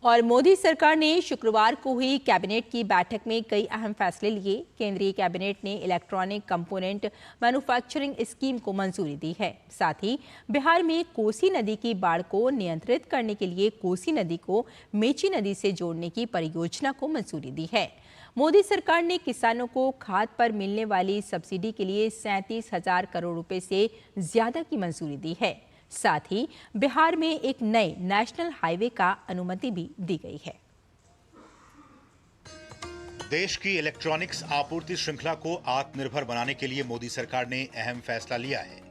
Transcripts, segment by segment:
और मोदी सरकार ने शुक्रवार को हुई कैबिनेट की बैठक में कई अहम फैसले लिए। केंद्रीय कैबिनेट ने इलेक्ट्रॉनिक कंपोनेंट मैन्युफैक्चरिंग स्कीम को मंजूरी दी है। साथ ही बिहार में कोसी नदी की बाढ़ को नियंत्रित करने के लिए कोसी नदी को मेची नदी से जोड़ने की परियोजना को मंजूरी दी है। मोदी सरकार ने किसानों को खाद पर मिलने वाली सब्सिडी के लिए 37,000 करोड़ रुपए से ज्यादा की मंजूरी दी है। साथ ही बिहार में एक नए नेशनल हाईवे का अनुमति भी दी गई है। देश की इलेक्ट्रॉनिक्स आपूर्ति श्रृंखला को आत्मनिर्भर बनाने के लिए मोदी सरकार ने अहम फैसला लिया है।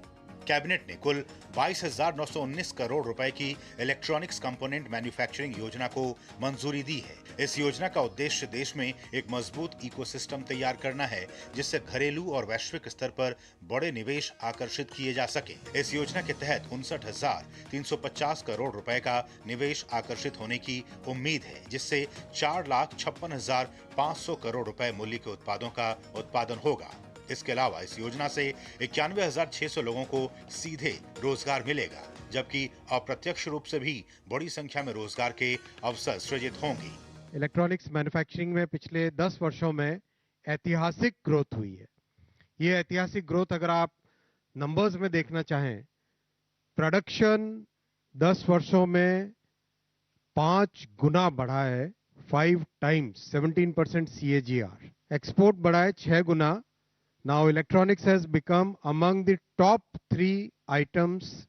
कैबिनेट ने कुल 22,919 करोड़ रुपए की इलेक्ट्रॉनिक्स कंपोनेंट मैन्युफैक्चरिंग योजना को मंजूरी दी है। इस योजना का उद्देश्य देश में एक मजबूत इकोसिस्टम तैयार करना है, जिससे घरेलू और वैश्विक स्तर पर बड़े निवेश आकर्षित किए जा सके। इस योजना के तहत 59,350 करोड़ रुपए का निवेश आकर्षित होने की उम्मीद है, जिससे 4,56,500 करोड़ रुपए मूल्य के उत्पादों का उत्पादन होगा। इसके अलावा इस योजना से 91,600 लोगों को सीधे रोजगार मिलेगा, जबकि अप्रत्यक्ष रूप से भी बड़ी संख्या में रोजगार के अवसर सृजित होंगे। इलेक्ट्रॉनिक्स मैन्युफैक्चरिंग में पिछले 10 वर्षों में ऐतिहासिक ग्रोथ हुई है। ये ऐतिहासिक ग्रोथ अगर आप नंबर्स में देखना चाहें, प्रोडक्शन 10 वर्षों में 5 गुना बढ़ा है, 5 टाइम्स, 17% CAGR। एक्सपोर्ट बढ़ा है 6 गुना। Now electronics has become among the top 3 items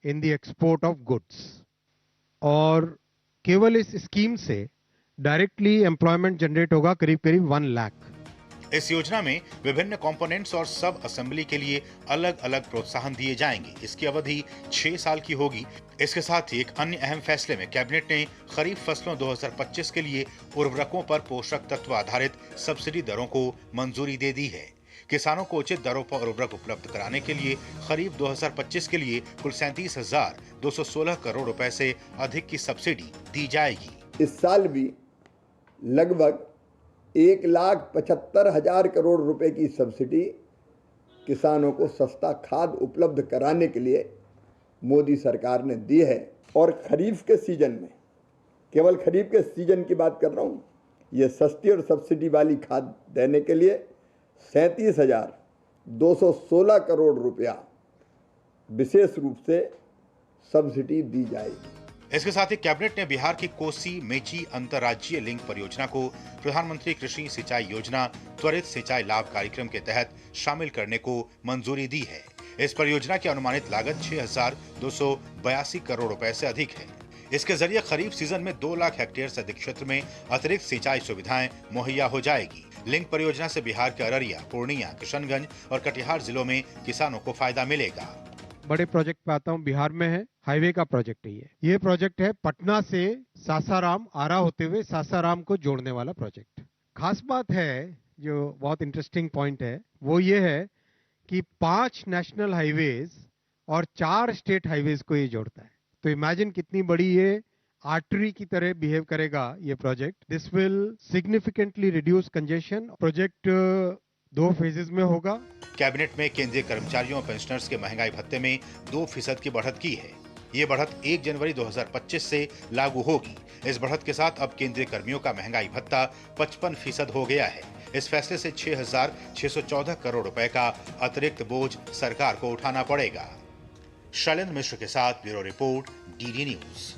in the export of goods. और केवल इस स्कीम से डायरेक्टली एम्प्लॉयमेंट जनरेट होगा करीब 1 लाख। इस योजना में विभिन्न कंपोनेंट्स और सब असेंबली के लिए अलग अलग प्रोत्साहन दिए जाएंगे। इसकी अवधि 6 साल की होगी। इसके साथ ही एक अन्य अहम फैसले में कैबिनेट ने खरीफ फसलों 2025 के लिए उर्वरकों पर पोषक तत्व आधारित सब्सिडी दरों को मंजूरी दे दी है। किसानों को उचित दरों पर उर्वरक उपलब्ध कराने के लिए खरीफ 2025 के लिए कुल 37,216 करोड़ रुपए से अधिक की सब्सिडी दी जाएगी। इस साल भी लगभग 1,75,000 करोड़ रुपए की सब्सिडी किसानों को सस्ता खाद उपलब्ध कराने के लिए मोदी सरकार ने दी है। और खरीफ के सीजन में, केवल खरीफ के सीजन की बात कर रहा हूँ, ये सस्ती और सब्सिडी वाली खाद देने के लिए 37,216 करोड़ रुपया विशेष रूप से सब्सिडी दी जाएगी। इसके साथ ही कैबिनेट ने बिहार की कोसी मेची अंतर्राज्यीय लिंक परियोजना को प्रधानमंत्री कृषि सिंचाई योजना त्वरित सिंचाई लाभ कार्यक्रम के तहत शामिल करने को मंजूरी दी है। इस परियोजना की अनुमानित लागत 6,282 करोड़ रुपए से अधिक है। इसके जरिए खरीफ सीजन में 2 लाख हेक्टेयर से अधिक क्षेत्र में अतिरिक्त सिंचाई सुविधाएं मुहैया हो जाएगी। लिंक परियोजना से बिहार के अररिया, पूर्णिया, किशनगंज और कटिहार जिलों में किसानों को फायदा मिलेगा। बड़े प्रोजेक्ट पे आता हूँ, बिहार में है हाईवे का प्रोजेक्ट है। ये प्रोजेक्ट है पटना से सासाराम, आरा होते हुए सासाराम को जोड़ने वाला प्रोजेक्ट। खास बात है, जो बहुत इंटरेस्टिंग पॉइंट है, वो ये है कि 5 नेशनल हाईवेज और 4 स्टेट हाईवेज को ये जोड़ता है। तो इमेजिन कितनी बड़ी ये आर्टरी की तरह बिहेव करेगा ये project. This will significantly reduce congestion. Project 2 phases में होगा। कैबिनेट में केंद्रीय कर्मचारियों और पेंशनर्स के महंगाई भत्ते में 2% की बढ़त की है। ये बढ़त 1 जनवरी 2025 से लागू होगी। इस बढ़त के साथ अब केंद्रीय कर्मियों का महंगाई भत्ता 55% हो गया है। इस फैसले से 6,614 करोड़ रुपए का अतिरिक्त बोझ सरकार को उठाना पड़ेगा। शैलेंद्र मिश्र के साथ ब्यूरो रिपोर्ट, DD न्यूज।